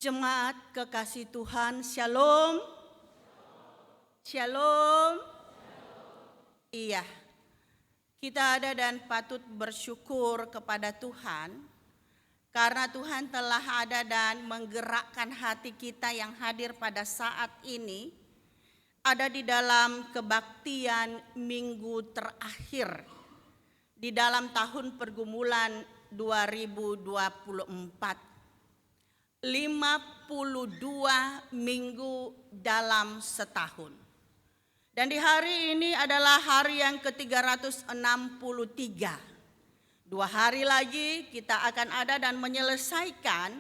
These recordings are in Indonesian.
Jemaat kekasih Tuhan, Shalom. Shalom. Iya, kita ada dan patut bersyukur kepada Tuhan karena Tuhan telah ada dan menggerakkan hati kita yang hadir pada saat ini ada di dalam kebaktian minggu terakhir di dalam tahun pergumulan 2024. 52 minggu dalam setahun. Dan di hari ini adalah hari yang ke-363. 2 hari lagi kita akan ada dan menyelesaikan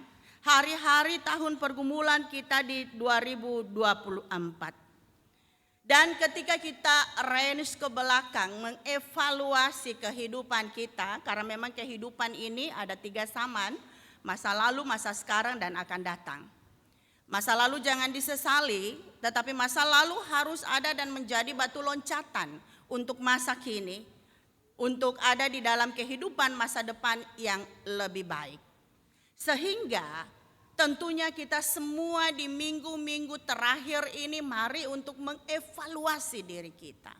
hari-hari tahun pergumulan kita di 2024. Dan ketika kita range ke belakang mengevaluasi kehidupan kita, karena memang kehidupan ini ada 3 zaman, masa lalu, masa sekarang, dan akan datang. Masa lalu jangan disesali, tetapi masa lalu harus ada dan menjadi batu loncatan untuk masa kini, untuk ada di dalam kehidupan masa depan yang lebih baik. Sehingga tentunya kita semua di minggu-minggu terakhir ini mari untuk mengevaluasi diri kita.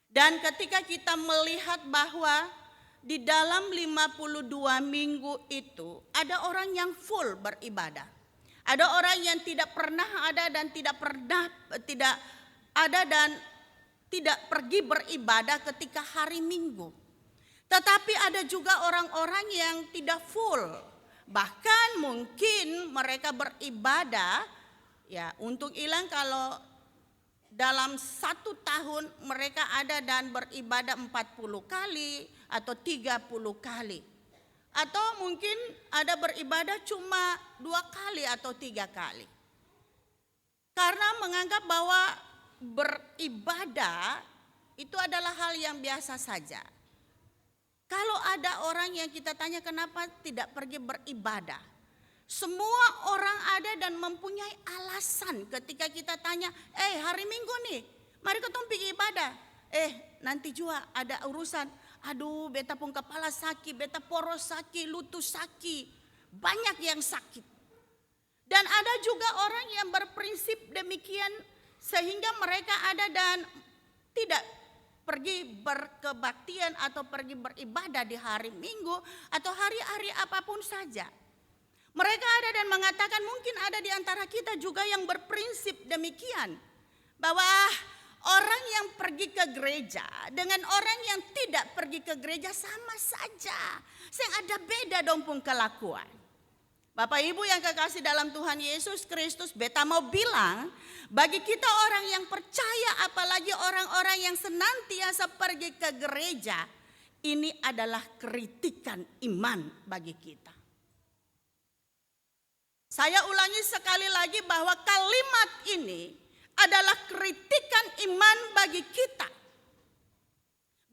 Dan ketika kita melihat bahwa di dalam 52 minggu itu ada orang yang full beribadah. Ada orang yang tidak pernah ada dan tidak pergi beribadah ketika hari Minggu. Tetapi ada juga orang-orang yang tidak full. Bahkan mungkin mereka beribadah ya untuk hilang kalau dalam 1 tahun mereka ada dan beribadah 40 kali atau 30 kali. Atau mungkin ada beribadah cuma 2 kali atau 3 kali. Karena menganggap bahwa beribadah itu adalah hal yang biasa saja. Kalau ada orang yang kita tanya kenapa tidak pergi beribadah, semua orang ada dan mempunyai alasan ketika kita tanya, hari Minggu nih, mari ketemu pergi ibadah. Nanti juga ada urusan, aduh beta pun kepala sakit, beta poros sakit, lutut sakit, banyak yang sakit. Dan ada juga orang yang berprinsip demikian sehingga mereka ada dan tidak pergi berkebaktian atau pergi beribadah di hari Minggu atau hari-hari apapun saja. Mereka ada dan mengatakan mungkin ada di antara kita juga yang berprinsip demikian. Bahwa orang yang pergi ke gereja dengan orang yang tidak pergi ke gereja sama saja. Sing ada beda dong pun kelakuan. Bapak Ibu yang kekasih dalam Tuhan Yesus Kristus, beta mau bilang bagi kita orang yang percaya apalagi orang-orang yang senantiasa pergi ke gereja, ini adalah kritikan iman bagi kita. Saya ulangi sekali lagi bahwa kalimat ini adalah kritikan iman bagi kita.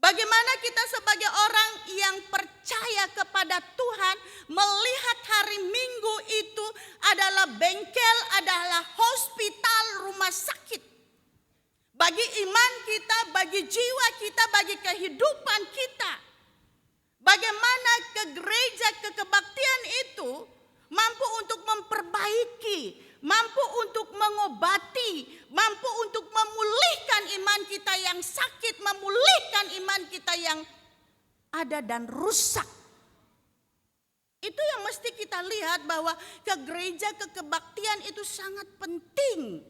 Bagaimana kita sebagai orang yang percaya kepada Tuhan melihat hari Minggu itu adalah bengkel, adalah hospital, rumah sakit. Bagi iman kita, bagi jiwa kita, bagi kehidupan kita. Bagaimana ke gereja, ke kebaktian itu mampu untuk memperbaiki, mampu untuk mengobati, mampu untuk memulihkan iman kita yang sakit, memulihkan iman kita yang ada dan rusak. Itu yang mesti kita lihat bahwa ke gereja, ke kebaktian itu sangat penting.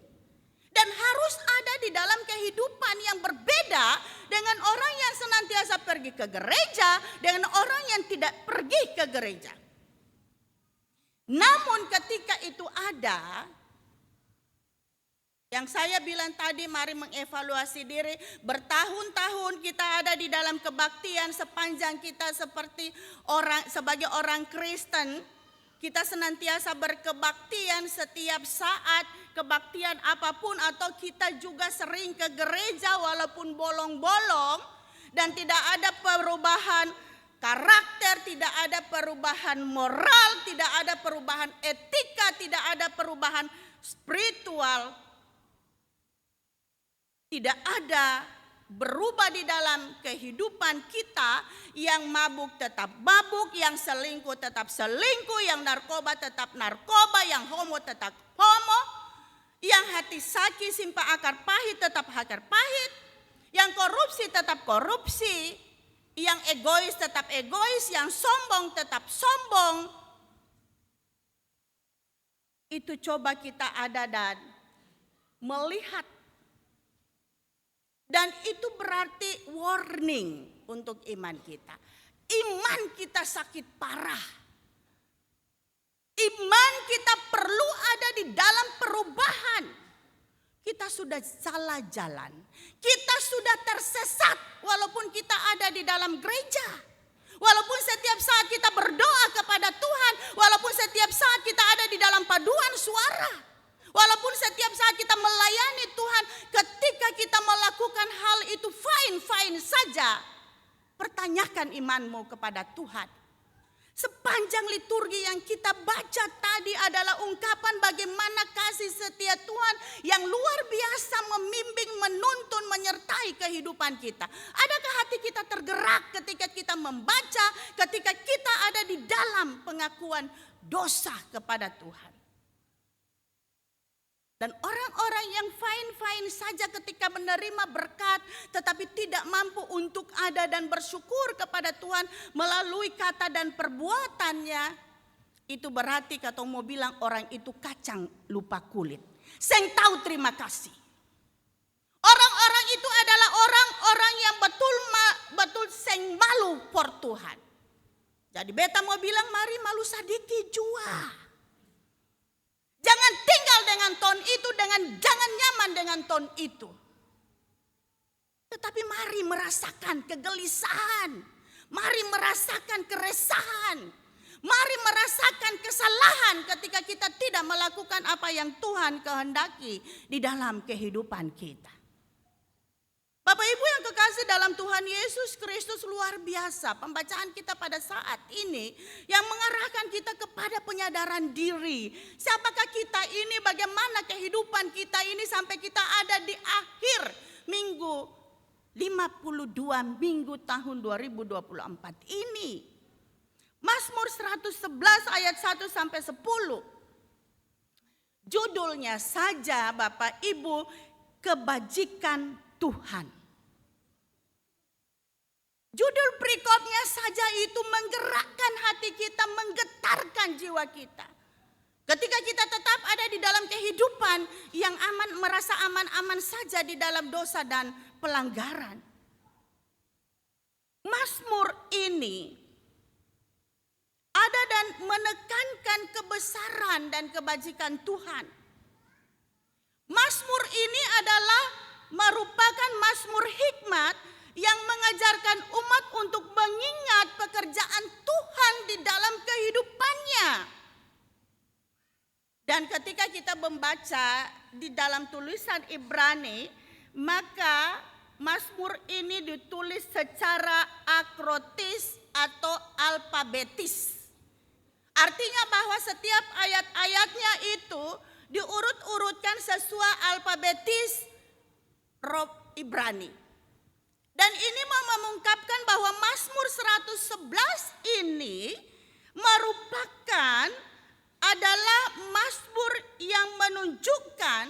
Dan harus ada di dalam kehidupan yang berbeda dengan orang yang senantiasa pergi ke gereja, dengan orang yang tidak pergi ke gereja. Namun ketika itu ada, yang saya bilang tadi mari mengevaluasi diri. Bertahun-tahun kita ada di dalam kebaktian sepanjang kita sebagai orang Kristen. Kita senantiasa berkebaktian setiap saat, kebaktian apapun, atau kita juga sering ke gereja walaupun bolong-bolong dan tidak ada perubahan karakter, tidak ada perubahan moral, tidak ada perubahan etika, tidak ada perubahan spiritual. Tidak ada berubah di dalam kehidupan kita. Yang mabuk tetap mabuk, yang selingkuh tetap selingkuh, yang narkoba tetap narkoba, yang homo tetap homo, yang hati sakit simpan akar pahit tetap akar pahit, yang korupsi tetap korupsi, yang egois tetap egois, yang sombong tetap sombong. Itu coba kita ada dan melihat. Dan itu berarti warning untuk iman kita. Iman kita sakit parah. Iman kita perlu ada di dalam perubahan. Kita sudah salah jalan. Kita sudah tersesat walaupun kita ada di dalam gereja. Walaupun setiap saat kita berdoa kepada Tuhan. Walaupun setiap saat kita ada di dalam paduan suara. Walaupun setiap saat kita melayani Tuhan, ketika kita melakukan hal itu fine-fine saja. Pertanyakan imanmu kepada Tuhan. Sepanjang liturgi yang kita baca tadi adalah ungkapan bagaimana kasih setia Tuhan yang luar biasa membimbing, menuntun, menyertai kehidupan kita. Adakah hati kita tergerak ketika kita membaca, ketika kita ada di dalam pengakuan dosa kepada Tuhan? Dan orang-orang yang fine-fine saja ketika menerima berkat tetapi tidak mampu untuk ada dan bersyukur kepada Tuhan melalui kata dan perbuatannya, itu berarti kalau mau bilang orang itu kacang lupa kulit. Seng tahu terima kasih. Orang-orang itu adalah orang-orang yang betul seng malu por Tuhan. Jadi beta mau bilang mari malu sadiki jua. Jangan tinggal dengan ton itu, jangan nyaman dengan ton itu. Tetapi mari merasakan kegelisahan. Mari merasakan keresahan. Mari merasakan kesalahan ketika kita tidak melakukan apa yang Tuhan kehendaki di dalam kehidupan kita. Bapak Ibu yang kekasih dalam Tuhan Yesus Kristus, luar biasa pembacaan kita pada saat ini yang mengarahkan kita kepada penyadaran diri. Siapakah kita ini, bagaimana kehidupan kita ini sampai kita ada di akhir minggu 52 minggu tahun 2024 ini. Mazmur 111 ayat 1 sampai 10. Judulnya saja Bapak Ibu, kebajikan Tuhan. Judul perikopnya saja itu menggerakkan hati kita, menggetarkan jiwa kita. Ketika kita tetap ada di dalam kehidupan yang aman, merasa aman-aman saja di dalam dosa dan pelanggaran. Mazmur ini ada dan menekankan kebesaran dan kebajikan Tuhan. Mazmur ini adalah merupakan mazmur hikmat yang mengajarkan umat untuk mengingat pekerjaan Tuhan di dalam kehidupannya. Dan ketika kita membaca di dalam tulisan Ibrani, maka mazmur ini ditulis secara akrotis atau alfabetis. Artinya bahwa setiap ayat-ayatnya itu diurut-urutkan sesuai alfabetis Rob Ibrani. Dan ini mau mengungkapkan bahwa Mazmur 111 ini merupakan adalah mazmur yang menunjukkan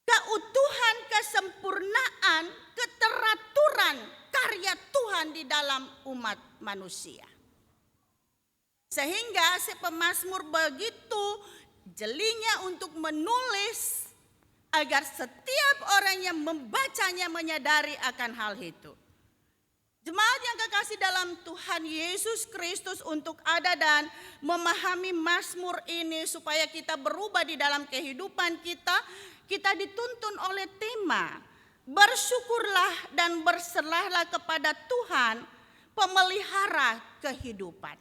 keutuhan, kesempurnaan, keteraturan karya Tuhan di dalam umat manusia. Sehingga si pemazmur begitu jelinya untuk menulis agar setiap orang yang membacanya menyadari akan hal itu. Jemaat yang kekasih dalam Tuhan Yesus Kristus, untuk ada dan memahami mazmur ini supaya kita berubah di dalam kehidupan kita, kita dituntun oleh tema bersyukurlah dan berserahlah kepada Tuhan pemelihara kehidupan.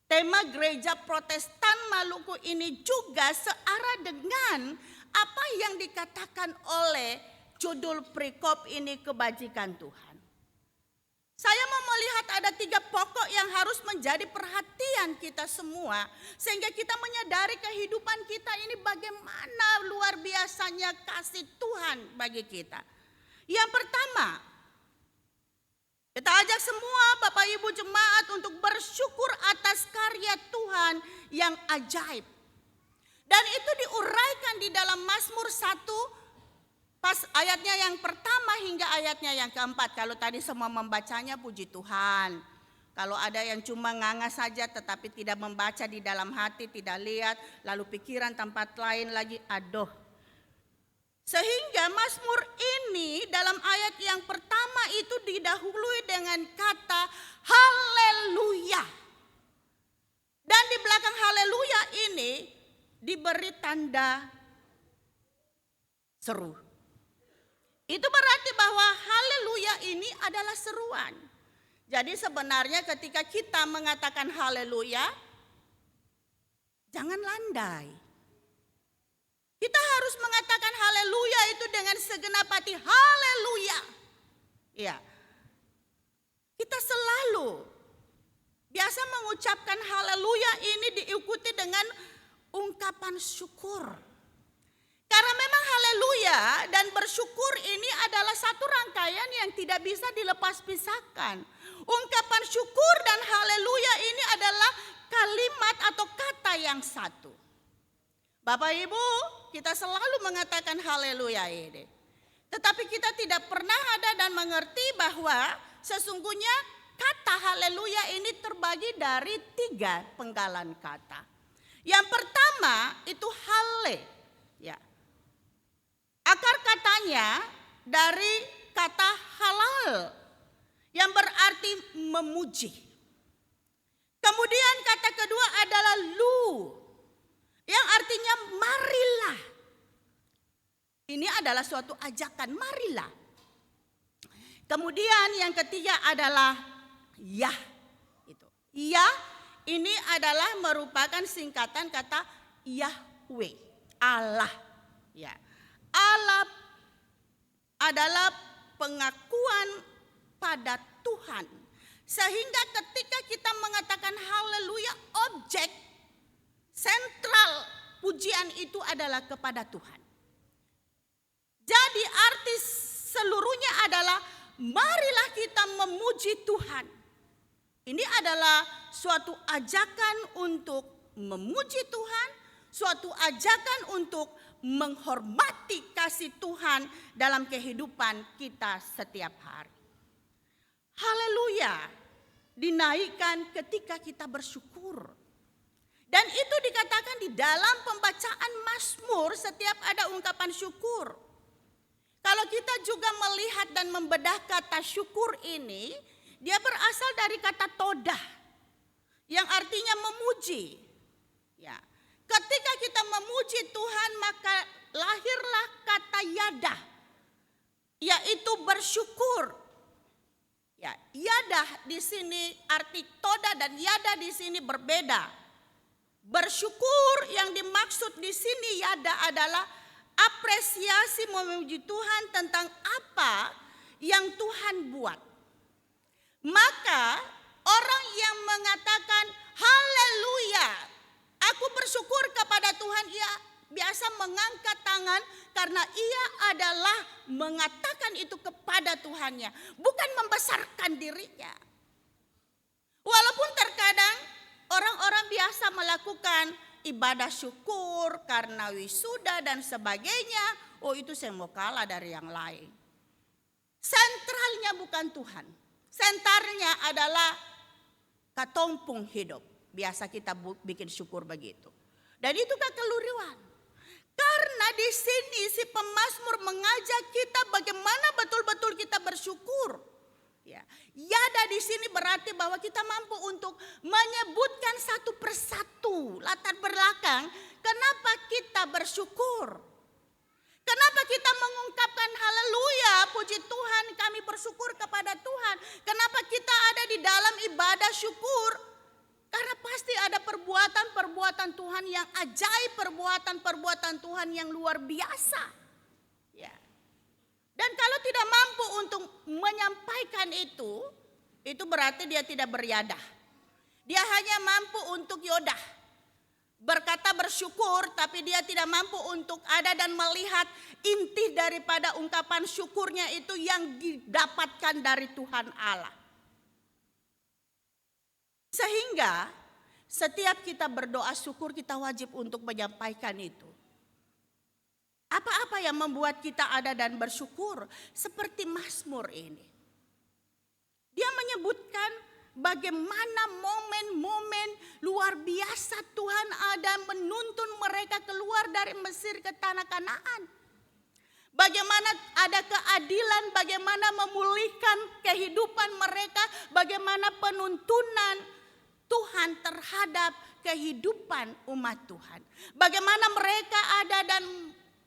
Tema Gereja Protestan Maluku ini juga searah dengan apa yang dikatakan oleh judul perikop ini, kebajikan Tuhan. Saya mau melihat ada 3 pokok yang harus menjadi perhatian kita semua. Sehingga kita menyadari kehidupan kita ini bagaimana luar biasanya kasih Tuhan bagi kita. Yang pertama, kita ajak semua Bapak Ibu jemaat untuk bersyukur atas karya Tuhan yang ajaib. Dan itu diuraikan di dalam Mazmur 1 pas ayatnya yang pertama hingga ayatnya yang keempat. Kalau tadi semua membacanya puji Tuhan. Kalau ada yang cuma nganga saja tetapi tidak membaca di dalam hati, tidak lihat, lalu pikiran tempat lain lagi, aduh. Sehingga Mazmur ini dalam ayat yang pertama itu didahului dengan kata haleluya. Dan di belakang haleluya ini diberi tanda seru. Itu berarti bahwa haleluya ini adalah seruan. Jadi sebenarnya ketika kita mengatakan haleluya, jangan landai. Kita harus mengatakan haleluya itu dengan segenap hati. Haleluya. Ya. Kita selalu biasa mengucapkan haleluya ini diikuti dengan ungkapan syukur. Karena memang haleluya dan bersyukur ini adalah satu rangkaian yang tidak bisa dilepas pisahkan. Ungkapan syukur dan haleluya ini adalah kalimat atau kata yang satu. Bapak Ibu, kita selalu mengatakan haleluya ini. Tetapi kita tidak pernah ada dan mengerti bahwa sesungguhnya kata haleluya ini terbagi dari 3 penggalan kata. Yang pertama itu hale. Ya. Akar katanya dari kata halal yang berarti memuji. Kemudian kata kedua adalah lu yang artinya marilah. Ini adalah suatu ajakan, marilah. Kemudian yang ketiga adalah yah. Yah ini adalah merupakan singkatan kata Yahweh, Allah. Ya. Allah adalah pengakuan pada Tuhan. Sehingga ketika kita mengatakan haleluya, objek sentral pujian itu adalah kepada Tuhan. Jadi arti seluruhnya adalah marilah kita memuji Tuhan. Ini adalah suatu ajakan untuk memuji Tuhan, suatu ajakan untuk menghormati kasih Tuhan dalam kehidupan kita setiap hari. Haleluya dinaikkan ketika kita bersyukur. Dan itu dikatakan di dalam pembacaan Mazmur setiap ada ungkapan syukur. Kalau kita juga melihat dan membedah kata syukur ini, dia berasal dari kata todah yang artinya memuji. Ya. Ketika kita memuji Tuhan maka lahirlah kata yadah, yaitu bersyukur. Ya, yadah di sini arti toda dan yadah di sini berbeda. Bersyukur yang dimaksud di sini yadah adalah apresiasi memuji Tuhan tentang apa yang Tuhan buat. Maka orang yang mengatakan haleluya, aku bersyukur kepada Tuhan, ia biasa mengangkat tangan karena ia adalah mengatakan itu kepada Tuhannya, bukan membesarkan dirinya. Walaupun terkadang orang-orang biasa melakukan ibadah syukur karena wisuda dan sebagainya, oh itu saya mau kalah dari yang lain. Sentralnya bukan Tuhan, sentralnya adalah katompung hidup. Biasa kita bikin syukur begitu. Dan itu kekeliruan. Karena di sini si pemazmur mengajak kita bagaimana betul-betul kita bersyukur. Ya, yada di sini berarti bahwa kita mampu untuk menyebutkan satu persatu latar belakang kenapa kita bersyukur. Kenapa kita mengungkapkan haleluya, puji Tuhan, kami bersyukur kepada Tuhan. Kenapa kita ada di dalam ibadah syukur? Karena pasti ada perbuatan-perbuatan Tuhan yang ajaib, perbuatan-perbuatan Tuhan yang luar biasa. Ya. Dan kalau tidak mampu untuk menyampaikan itu berarti dia tidak beryadah. Dia hanya mampu untuk yodah. berkata bersyukur, tapi dia tidak mampu untuk ada dan melihat inti daripada ungkapan syukurnya itu yang didapatkan dari Tuhan Allah. Sehingga setiap kita berdoa syukur, kita wajib untuk menyampaikan itu. Apa-apa yang membuat kita ada dan bersyukur, seperti Mazmur ini. Dia menyebutkan bagaimana momen-momen luar biasa Tuhan ada menuntun mereka keluar dari Mesir ke tanah Kanaan. Bagaimana ada keadilan, bagaimana memulihkan kehidupan mereka, bagaimana penuntunan Tuhan terhadap kehidupan umat Tuhan. Bagaimana mereka ada dan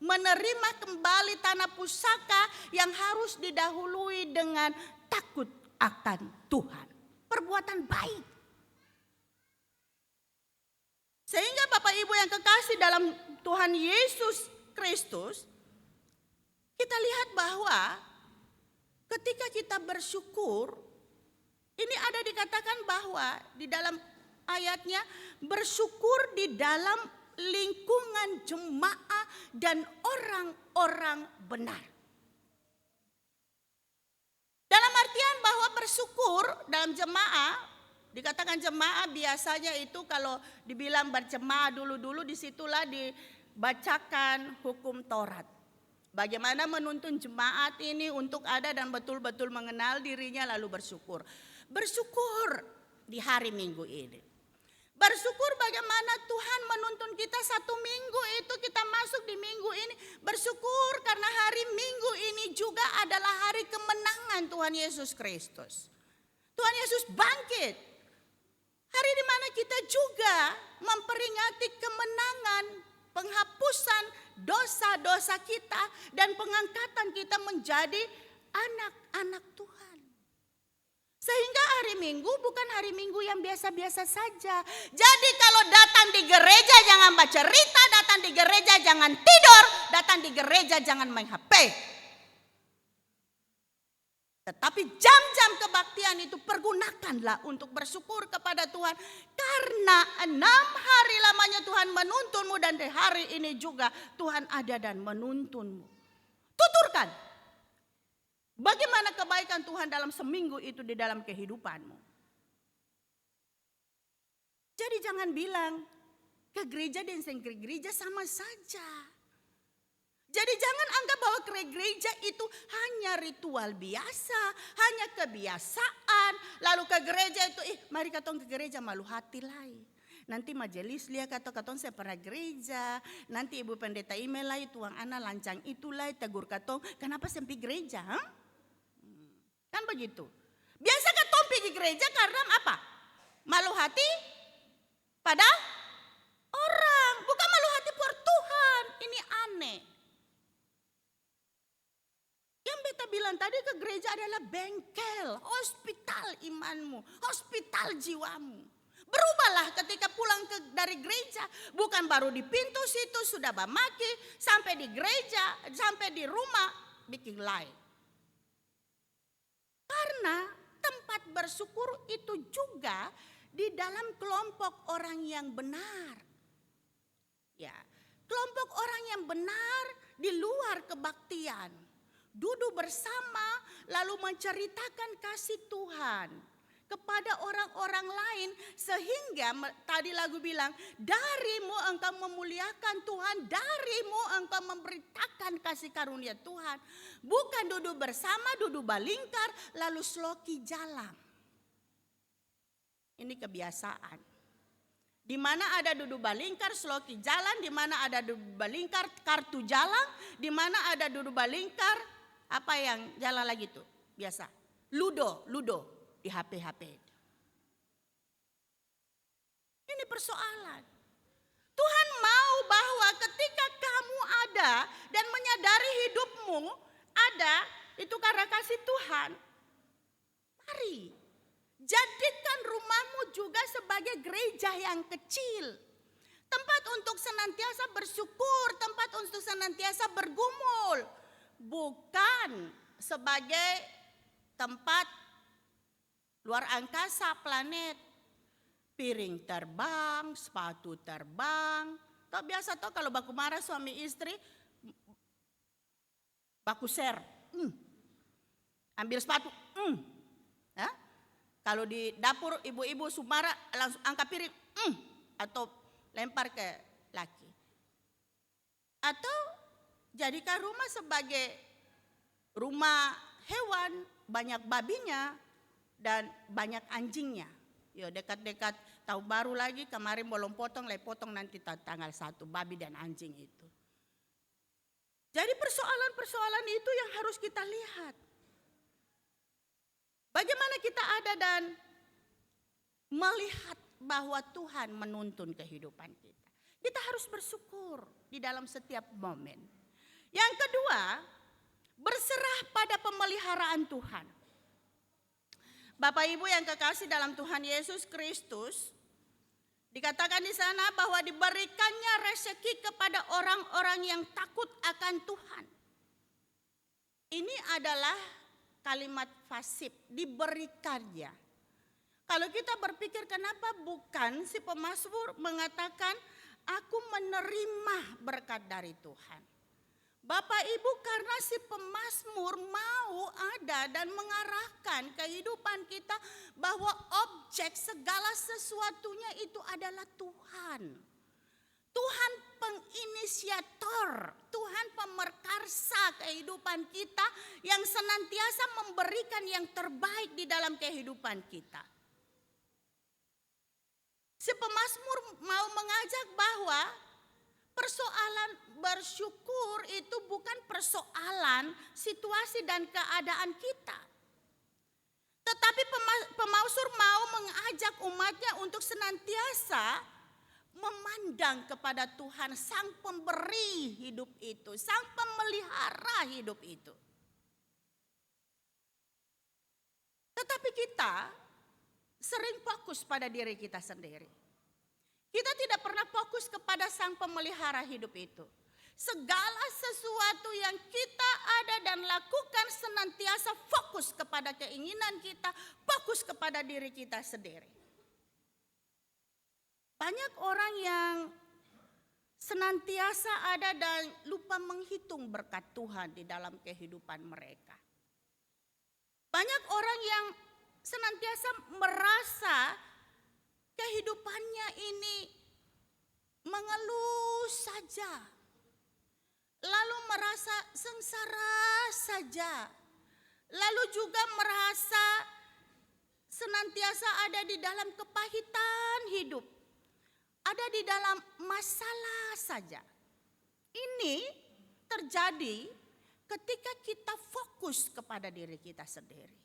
menerima kembali tanah pusaka yang harus didahului dengan takut akan Tuhan. Perbuatan baik. Sehingga Bapak Ibu yang kekasih dalam Tuhan Yesus Kristus, kita lihat bahwa ketika kita bersyukur, ini ada dikatakan bahwa di dalam ayatnya, bersyukur di dalam lingkungan jemaah dan orang-orang benar. Dalam artian bahwa bersyukur dalam jemaah, dikatakan jemaah biasanya itu kalau dibilang berjemaah dulu-dulu, disitulah dibacakan hukum Taurat. Bagaimana menuntun jemaat ini untuk ada dan betul-betul mengenal dirinya lalu bersyukur. Bersyukur di hari Minggu ini. Bersyukur bagaimana Tuhan menuntun kita satu minggu itu kita masuk di minggu ini. Bersyukur karena hari Minggu ini juga adalah hari kemenangan Tuhan Yesus Kristus. Tuhan Yesus bangkit. Hari di mana kita juga memperingati kemenangan, penghapusan dosa-dosa kita dan pengangkatan kita menjadi anak-anak Tuhan. Sehingga hari Minggu bukan hari Minggu yang biasa-biasa saja. Jadi kalau datang di gereja jangan baca cerita, datang di gereja jangan tidur, datang di gereja jangan main HP. Tetapi jam-jam kebaktian itu pergunakanlah untuk bersyukur kepada Tuhan. Karena 6 hari lamanya Tuhan menuntunmu dan di hari ini juga Tuhan ada dan menuntunmu. Tuturkan. Bagaimana kebaikan Tuhan dalam seminggu itu di dalam kehidupanmu. Jadi jangan bilang ke gereja dan ke gereja sama saja. Jadi jangan anggap bahwa ke gereja itu hanya ritual biasa, hanya kebiasaan. Lalu ke gereja itu, mari katong ke gereja malu hati lai. Nanti majelis lihat katong saya pernah gereja. Nanti ibu pendeta email lai, tuang anak lancang itulah tegur katong. Kenapa sampai gereja? Kan begitu. Biasa katong pergi gereja karena apa? Malu hati pada orang. Bukan malu hati per Tuhan. Ini aneh. Yang beta bilang tadi ke gereja adalah bengkel, hospital imanmu, hospital jiwamu. Berubahlah ketika pulang dari gereja. Bukan baru di pintu situ sudah bamaki, sampai di gereja, sampai di rumah bikin lain. Karena tempat bersyukur itu juga di dalam kelompok orang yang benar. Ya, kelompok orang yang benar di luar kebaktian. Duduk bersama lalu menceritakan kasih Tuhan kepada orang-orang lain. Sehingga tadi lagu bilang, darimu engkau memuliakan Tuhan, darimu engkau memberitakan kasih karunia Tuhan. Bukan duduk bersama, duduk balingkar, lalu sloki jalan. Ini kebiasaan. Di mana ada duduk balingkar, sloki jalan, di mana ada duduk balingkar, kartu jalan, di mana ada duduk balingkar, apa yang jalan lagi tuh? Biasa. Ludo di HP. Ini persoalan. Tuhan mau bahwa ketika kamu ada dan menyadari hidupmu ada, itu karena kasih Tuhan. Mari, jadikan rumahmu juga sebagai gereja yang kecil. Tempat untuk senantiasa bersyukur, tempat untuk senantiasa bergumul. Bukan sebagai tempat luar angkasa, planet. piring terbang, sepatu terbang. Toh biasa toh kalau baku marah suami istri, baku share, ambil sepatu, ya? Kalau di dapur ibu-ibu sumara langsung angkat piring, atau lempar ke laki. Atau jadikan rumah sebagai rumah hewan, banyak babinya dan banyak anjingnya. Yo dekat-dekat tahun baru lagi, kemarin belum potong, potong nanti tanggal 1, babi dan anjing itu. Jadi persoalan-persoalan itu yang harus kita lihat. Bagaimana kita ada dan melihat bahwa Tuhan menuntun kehidupan kita. Kita harus bersyukur di dalam setiap momen. Yang kedua, berserah pada pemeliharaan Tuhan. Bapak Ibu yang kekasih dalam Tuhan Yesus Kristus, dikatakan di sana bahwa diberikannya rezeki kepada orang-orang yang takut akan Tuhan. Ini adalah kalimat fasib, diberikannya. Kalau kita berpikir kenapa bukan si pemazmur mengatakan aku menerima berkat dari Tuhan. Bapak Ibu, karena si pemazmur mau ada dan mengarahkan kehidupan kita bahwa objek segala sesuatunya itu adalah Tuhan. Tuhan penginisiator, Tuhan pemerkarsa kehidupan kita yang senantiasa memberikan yang terbaik di dalam kehidupan kita. Si pemazmur mau mengajak bahwa persoalan bersyukur itu bukan persoalan situasi dan keadaan kita. Tetapi pemazmur mau mengajak umatnya untuk senantiasa memandang kepada Tuhan, sang pemberi hidup itu, sang pemelihara hidup itu. Tetapi kita sering fokus pada diri kita sendiri. Kita tidak pernah fokus kepada sang pemelihara hidup itu. Segala sesuatu yang kita ada dan lakukan senantiasa fokus kepada keinginan kita, fokus kepada diri kita sendiri. Banyak orang yang senantiasa ada dan lupa menghitung berkat Tuhan di dalam kehidupan mereka. Banyak orang yang senantiasa merasa kehidupannya ini mengeluh saja, lalu merasa sengsara saja, lalu juga merasa senantiasa ada di dalam kepahitan hidup, ada di dalam masalah saja. Ini terjadi ketika kita fokus kepada diri kita sendiri.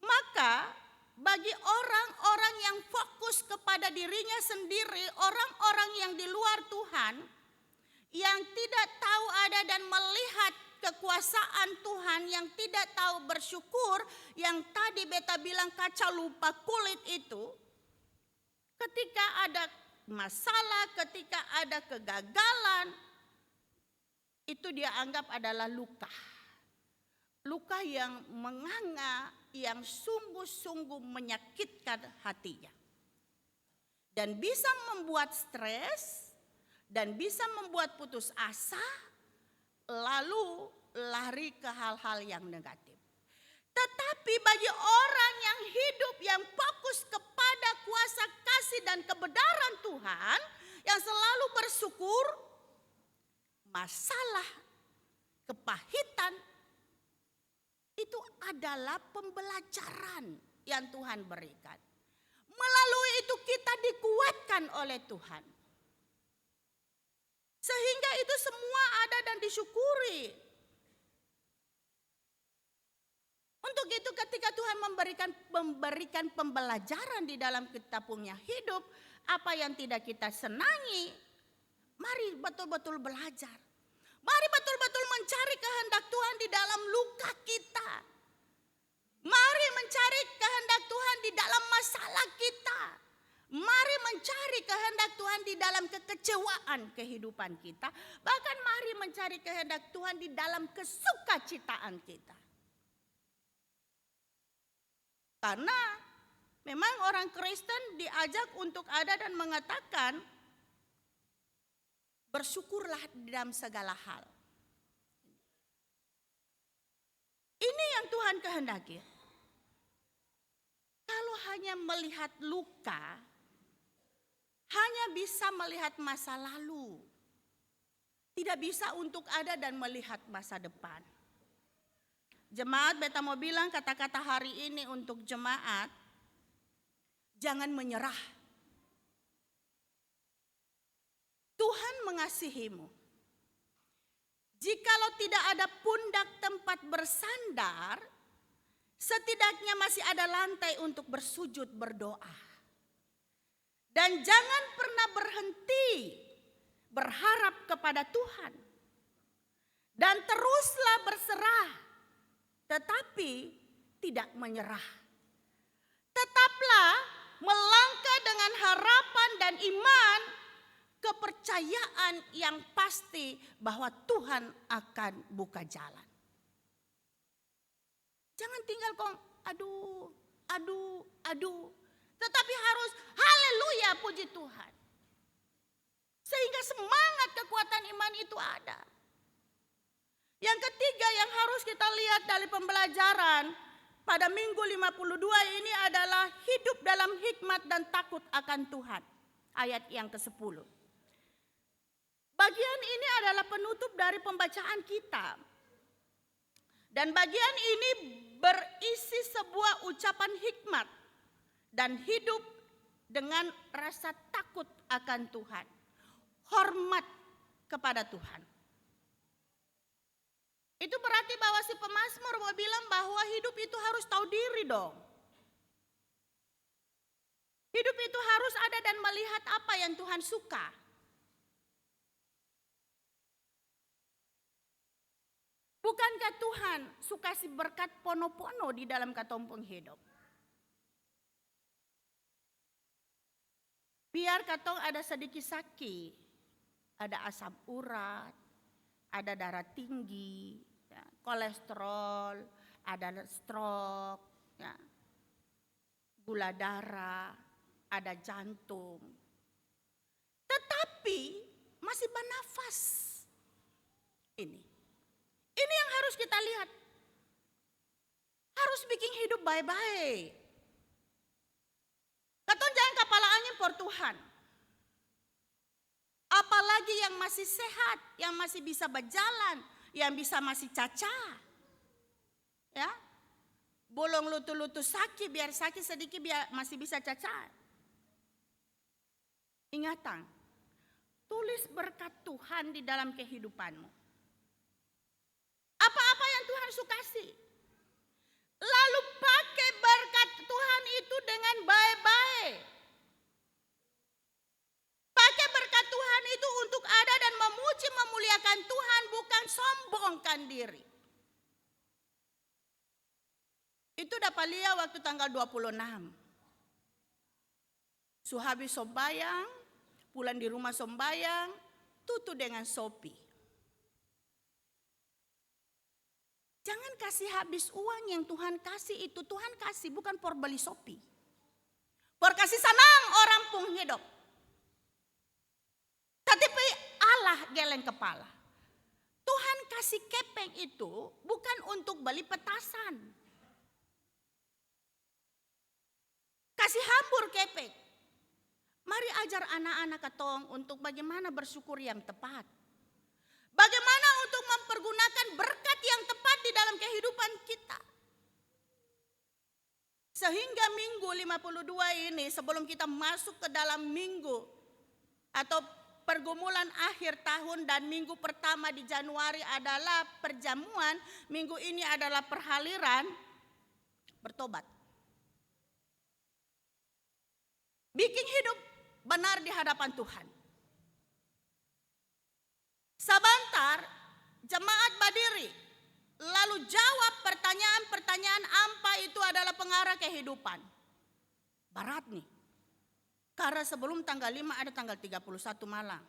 Maka bagi orang-orang yang fokus kepada dirinya sendiri, orang-orang yang di luar Tuhan, yang tidak tahu ada dan melihat kekuasaan Tuhan, yang tidak tahu bersyukur, yang tadi beta bilang kaca lupa kulit itu, ketika ada masalah, ketika ada kegagalan, itu dia anggap adalah luka. Luka yang menganga, yang sungguh-sungguh menyakitkan hatinya. Dan bisa membuat stres, dan bisa membuat putus asa, lalu lari ke hal-hal yang negatif. Tetapi bagi orang yang hidup, yang fokus kepada kuasa kasih dan kebenaran Tuhan, yang selalu bersyukur, masalah, kepahitan, itu adalah pembelajaran yang Tuhan berikan. Melalui itu kita dikuatkan oleh Tuhan. Sehingga itu semua ada dan disyukuri. Untuk itu ketika Tuhan memberikan pembelajaran di dalam kita punya hidup, apa yang tidak kita senangi, mari betul-betul belajar. Mari betul-betul mencari kehendak Tuhan di dalam luka kita. Mari mencari kehendak Tuhan di dalam masalah kita. Mari mencari kehendak Tuhan di dalam kekecewaan kehidupan kita. Bahkan mari mencari kehendak Tuhan di dalam kesukacitaan kita. Karena Memang orang Kristen diajak untuk ada dan mengatakan bersyukurlah dalam segala hal. Ini yang Tuhan kehendaki. Kalau hanya melihat luka, hanya bisa melihat masa lalu. Tidak bisa untuk ada dan melihat masa depan. Jemaat Beta mau bilang kata-kata hari ini untuk jemaat, jangan menyerah. Tuhan mengasihimu. Jikalau tidak ada pundak tempat bersandar, setidaknya masih ada lantai untuk bersujud berdoa. Dan jangan pernah berhenti berharap kepada Tuhan. Dan teruslah berserah, tetapi tidak menyerah. Tetaplah melangkah dengan harapan dan iman, kepercayaan yang pasti bahwa Tuhan akan buka jalan. Jangan tinggal aduh. Tetapi harus haleluya, puji Tuhan. Sehingga semangat kekuatan iman itu ada. Yang ketiga yang harus kita lihat dari pembelajaran pada minggu 52 ini adalah hidup dalam hikmat dan takut akan Tuhan. Ayat yang ke-10. Bagian ini adalah penutup dari pembacaan kita. Dan bagian ini berisi sebuah ucapan hikmat dan hidup dengan rasa takut akan Tuhan. Hormat kepada Tuhan. Itu berarti bahwa si pemazmur mau bilang bahwa hidup itu harus tahu diri dong. Hidup itu harus ada dan melihat apa yang Tuhan suka. Bukankah Tuhan suka si berkat pono-pono di dalam katompong hidup? Biar katong ada sedikit sakit, ada asam urat, ada darah tinggi, ya, kolesterol, ada stroke, ya, gula darah, ada jantung. Tetapi masih bernafas. Ini yang harus kita lihat. Harus bikin hidup baik-baik. Katong jangan kepala angin por Tuhan. Apalagi yang masih sehat, yang masih bisa berjalan, yang bisa masih caca. Ya. Bolong lutu-lutu sakit, biar sakit sedikit biar masih bisa caca. Ingatan, tulis berkat Tuhan di dalam kehidupanmu. Apa-apa yang Tuhan sukasi. Lalu pakai berkat Tuhan itu dengan baik-baik. Pakai berkat Tuhan itu untuk ada dan memuji memuliakan Tuhan, bukan sombongkan diri. Itu dapat lihat waktu tanggal 26. Suhabi sombayang, pulang di rumah sombayang, tutup dengan sopi. Jangan kasih habis uang yang Tuhan kasih itu. Tuhan kasih bukan por beli sopi. Por kasih senang orang pun hidup. Tetapi Allah geleng kepala. Tuhan kasih kepeng itu bukan untuk beli petasan. Kasih hambur kepeng. Mari ajar anak-anak katong untuk bagaimana bersyukur yang tepat. Bagaimana untuk mempergunakan berkat yang tepat di dalam kehidupan kita. Sehingga minggu 52 ini sebelum kita masuk ke dalam minggu atau pergumulan akhir tahun dan minggu pertama di Januari adalah perjamuan, minggu ini adalah perhaliran, bertobat. Bikin hidup benar di hadapan Tuhan. Sebentar, jemaat berdiri, lalu jawab pertanyaan-pertanyaan apa itu adalah pengarah kehidupan. Berat nih, karena sebelum tanggal 5 ada tanggal 31 malam.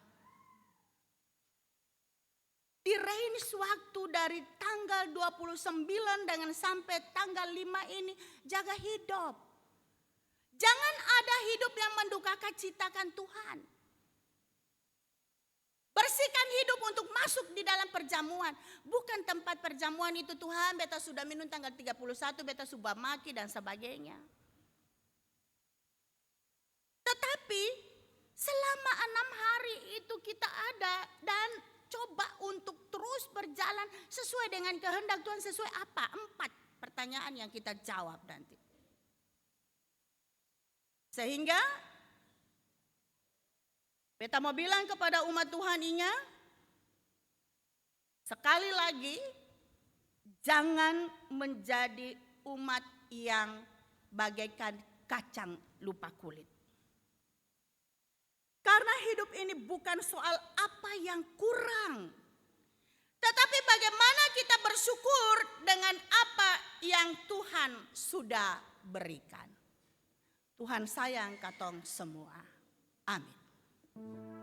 Di range waktu dari tanggal 29 dengan sampai tanggal 5 ini, jaga hidup. Jangan ada hidup yang mendukakan citakan Tuhan. Bersihkan hidup untuk masuk di dalam perjamuan. Bukan tempat perjamuan itu Tuhan, beta sudah minum tanggal 31, beta sudah maki dan sebagainya. Tetapi selama 6 hari itu kita ada dan coba untuk terus berjalan sesuai dengan kehendak Tuhan. Sesuai apa? 4 pertanyaan yang kita jawab nanti. Sehingga beta mau bilang kepada umat Tuhan ini, sekali lagi jangan menjadi umat yang bagaikan kacang lupa kulit. Karena hidup ini bukan soal apa yang kurang, tetapi bagaimana kita bersyukur dengan apa yang Tuhan sudah berikan. Tuhan sayang katong semua. Amin.